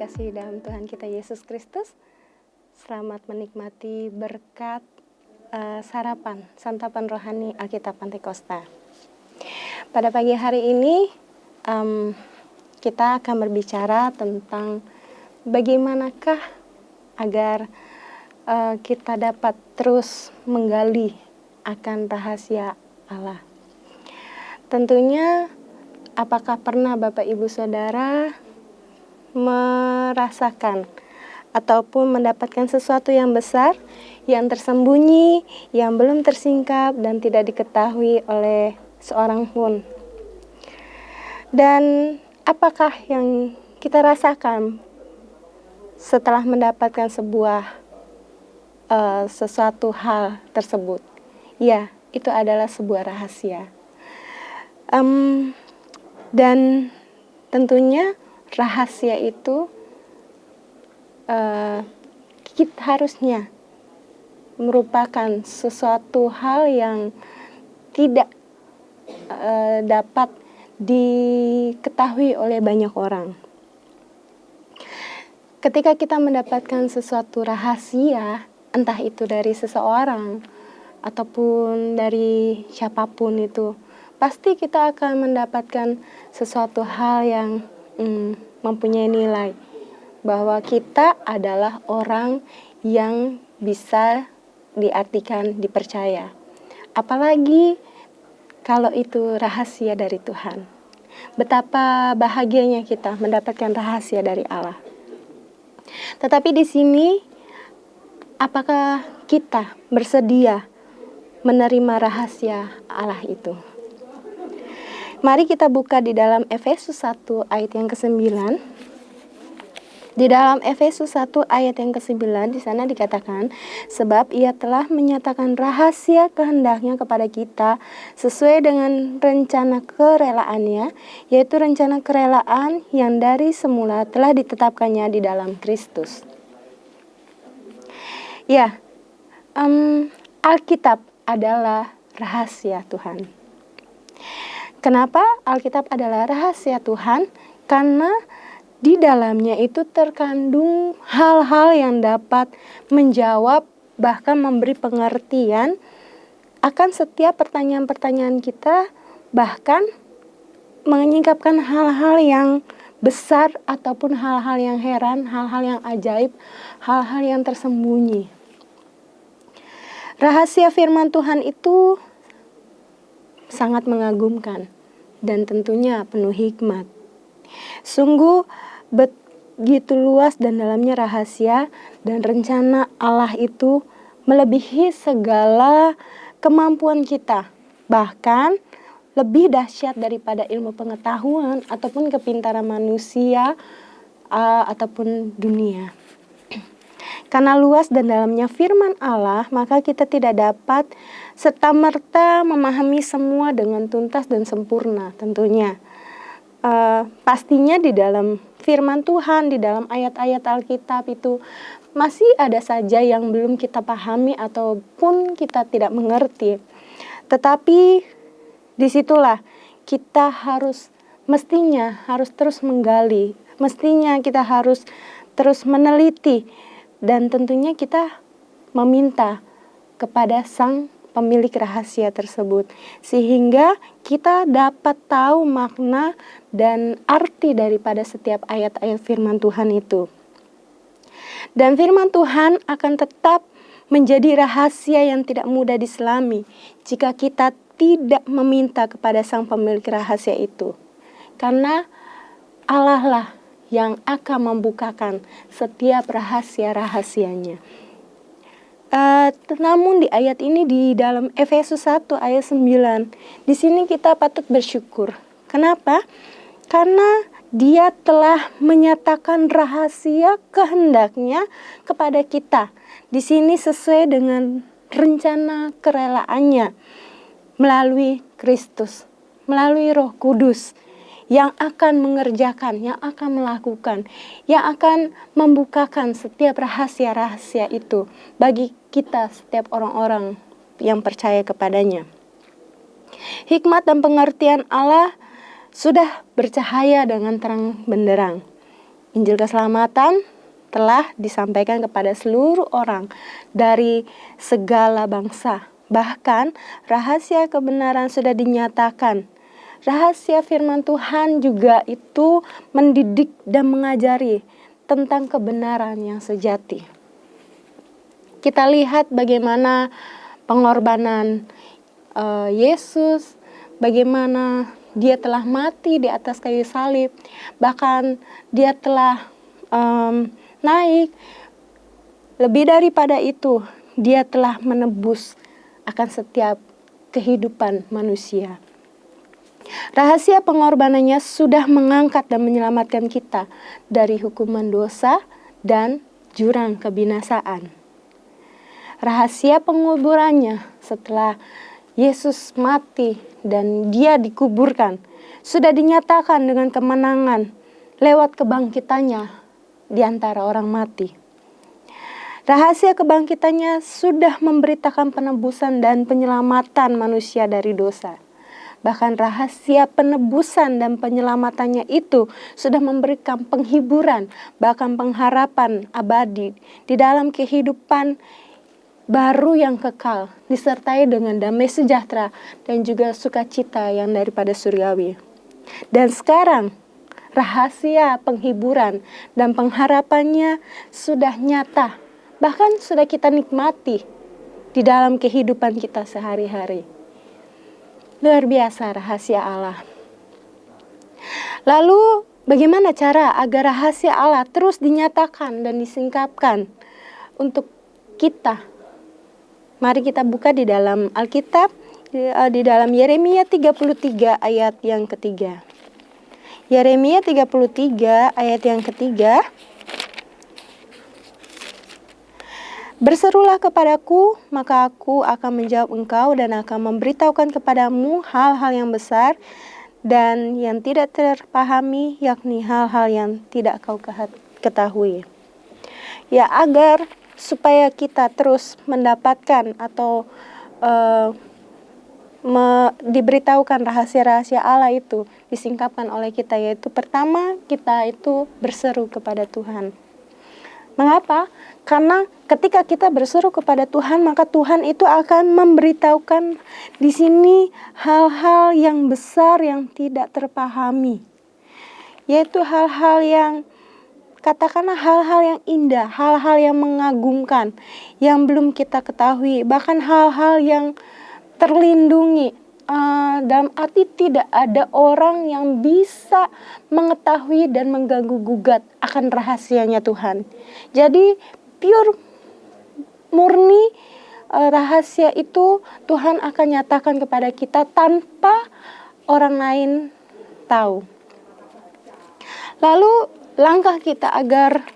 terkasih dalam Tuhan kita Yesus Kristus, selamat menikmati berkat santapan rohani Alkitab Pantekosta. Pada pagi hari ini kita akan berbicara tentang bagaimanakah agar kita dapat terus menggali akan rahasia Allah. Tentunya, apakah pernah Bapak Ibu Saudara merasakan ataupun mendapatkan sesuatu yang besar, yang tersembunyi, yang belum tersingkap dan tidak diketahui oleh seorang pun? Dan apakah yang kita rasakan setelah mendapatkan sesuatu hal tersebut? Ya, itu adalah sebuah rahasia. Dan tentunya rahasia itu kita harusnya merupakan sesuatu hal yang tidak dapat diketahui oleh banyak orang. Ketika kita mendapatkan sesuatu rahasia, entah itu dari seseorang ataupun dari siapapun itu, pasti kita akan mendapatkan sesuatu hal yang mempunyai nilai, bahwa kita adalah orang yang bisa diartikan dipercaya. Apalagi kalau itu rahasia dari Tuhan. Betapa bahagianya kita mendapatkan rahasia dari Allah. Tetapi di sini, apakah kita bersedia menerima rahasia Allah itu? Mari kita buka di dalam Efesus 1 ayat yang ke-9. Di dalam Efesus 1 ayat yang ke-9 di sana dikatakan, sebab ia telah menyatakan rahasia kehendaknya kepada kita sesuai dengan rencana kerelaannya, yaitu rencana kerelaan yang dari semula telah ditetapkannya di dalam Kristus. Ya, Alkitab adalah rahasia Tuhan. Kenapa Alkitab adalah rahasia Tuhan? Karena di dalamnya itu terkandung hal-hal yang dapat menjawab, bahkan memberi pengertian akan setiap pertanyaan-pertanyaan kita, bahkan menyingkapkan hal-hal yang besar ataupun hal-hal yang heran, hal-hal yang ajaib, hal-hal yang tersembunyi. Rahasia firman Tuhan itu sangat mengagumkan dan tentunya penuh hikmat. Sungguh begitu luas dan dalamnya rahasia, dan rencana Allah itu melebihi segala kemampuan kita, bahkan lebih dahsyat daripada ilmu pengetahuan ataupun kepintaran manusia ataupun dunia. Karena luas dan dalamnya firman Allah, maka kita tidak dapat serta-merta memahami semua dengan tuntas dan sempurna tentunya. Pastinya di dalam firman Tuhan, di dalam ayat-ayat Alkitab itu masih ada saja yang belum kita pahami ataupun kita tidak mengerti. Tetapi disitulah kita mestinya harus terus menggali, mestinya kita harus terus meneliti, dan tentunya kita meminta kepada Sang pemilik rahasia tersebut, sehingga kita dapat tahu makna dan arti daripada setiap ayat-ayat firman Tuhan itu. Dan firman Tuhan akan tetap menjadi rahasia yang tidak mudah diselami jika kita tidak meminta kepada Sang pemilik rahasia itu. Karena Allah lah yang akan membukakan setiap rahasia-rahasianya. Namun di ayat ini, di dalam Efesus 1 ayat 9, di sini kita patut bersyukur. Kenapa? Karena Dia telah menyatakan rahasia kehendaknya kepada kita. Di sini sesuai dengan rencana kerelaannya melalui Kristus, melalui Roh Kudus yang akan mengerjakan, yang akan melakukan, yang akan membukakan setiap rahasia-rahasia itu bagi kita, setiap orang-orang yang percaya kepadanya. Hikmat dan pengertian Allah sudah bercahaya dengan terang benderang. Injil keselamatan telah disampaikan kepada seluruh orang dari segala bangsa. Bahkan rahasia kebenaran sudah dinyatakan. Rahasia firman Tuhan juga itu mendidik dan mengajari tentang kebenaran yang sejati. Kita lihat bagaimana pengorbanan Yesus, bagaimana dia telah mati di atas kayu salib, bahkan dia telah naik. Lebih daripada itu, dia telah menebus akan setiap kehidupan manusia. Rahasia pengorbanannya sudah mengangkat dan menyelamatkan kita dari hukuman dosa dan jurang kebinasaan. Rahasia penguburannya setelah Yesus mati dan dia dikuburkan sudah dinyatakan dengan kemenangan lewat kebangkitannya di antara orang mati. Rahasia kebangkitannya sudah memberitakan penebusan dan penyelamatan manusia dari dosa. Bahkan rahasia penebusan dan penyelamatannya itu sudah memberikan penghiburan, bahkan pengharapan abadi di dalam kehidupan baru yang kekal, disertai dengan damai sejahtera dan juga sukacita yang daripada surgawi. Dan sekarang rahasia penghiburan dan pengharapannya sudah nyata, bahkan sudah kita nikmati di dalam kehidupan kita sehari-hari. Luar biasa rahasia Allah. Lalu bagaimana cara agar rahasia Allah terus dinyatakan dan disingkapkan untuk kita? Mari kita buka di dalam Alkitab, di dalam Yeremia 33 ayat yang ketiga. Yeremia 33 ayat yang ketiga. Berserulah kepadaku, maka aku akan menjawab engkau dan akan memberitahukan kepadamu hal-hal yang besar dan yang tidak terpahami, yakni hal-hal yang tidak kau ketahui. Ya, agar supaya kita terus mendapatkan atau diberitahukan rahasia-rahasia Allah itu disingkapkan oleh kita, yaitu pertama kita itu berseru kepada Tuhan. Mengapa? Karena ketika kita berseru kepada Tuhan, maka Tuhan itu akan memberitahukan di sini hal-hal yang besar yang tidak terpahami. Yaitu hal-hal yang, katakanlah hal-hal yang indah, hal-hal yang mengagumkan, yang belum kita ketahui, bahkan hal-hal yang terlindungi. Dalam arti tidak ada orang yang bisa mengetahui dan mengganggu gugat akan rahasianya Tuhan. Jadi pure, murni rahasia itu Tuhan akan nyatakan kepada kita tanpa orang lain tahu. Lalu langkah kita agar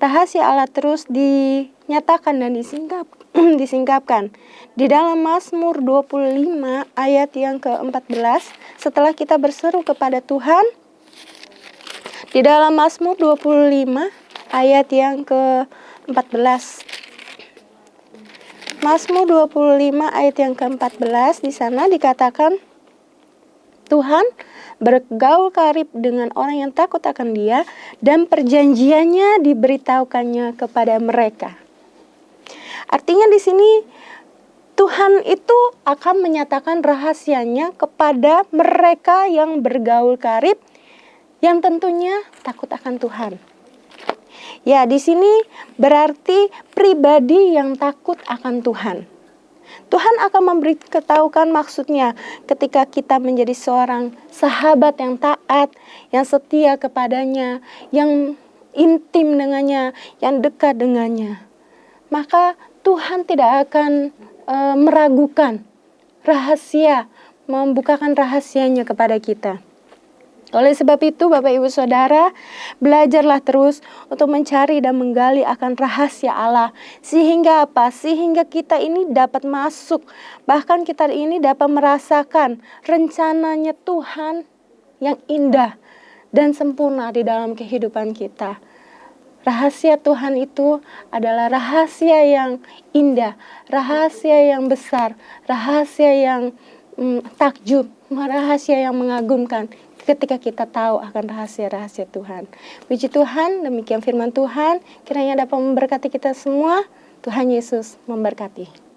rahasia Allah terus dinyatakan dan disingkapkan. Di dalam Mazmur 25 ayat yang ke-14, setelah kita berseru kepada Tuhan, di dalam Mazmur 25 ayat yang ke-14. Mazmur 25 ayat yang ke-14, di sana dikatakan Tuhan bergaul karib dengan orang yang takut akan Dia dan perjanjiannya diberitahukannya kepada mereka. Artinya di sini Tuhan itu akan menyatakan rahasianya kepada mereka yang bergaul karib, yang tentunya takut akan Tuhan. Ya, di sini berarti pribadi yang takut akan Tuhan. Tuhan akan memberitahukan maksudnya ketika kita menjadi seorang sahabat yang taat, yang setia kepadanya, yang intim dengannya, yang dekat dengannya. Maka Tuhan tidak akan meragukan rahasia, membukakan rahasianya kepada kita. Oleh sebab itu, Bapak Ibu Saudara, belajarlah terus untuk mencari dan menggali akan rahasia Allah. Sehingga apa? Sehingga kita ini dapat masuk, bahkan kita ini dapat merasakan rencananya Tuhan yang indah dan sempurna di dalam kehidupan kita. Rahasia Tuhan itu adalah rahasia yang indah, rahasia yang besar, rahasia yang takjub, rahasia yang mengagumkan. ketika kita tahu akan rahasia-rahasia Tuhan. Puji Tuhan, demikian firman Tuhan, kiranya dapat memberkati kita semua. Tuhan Yesus memberkati.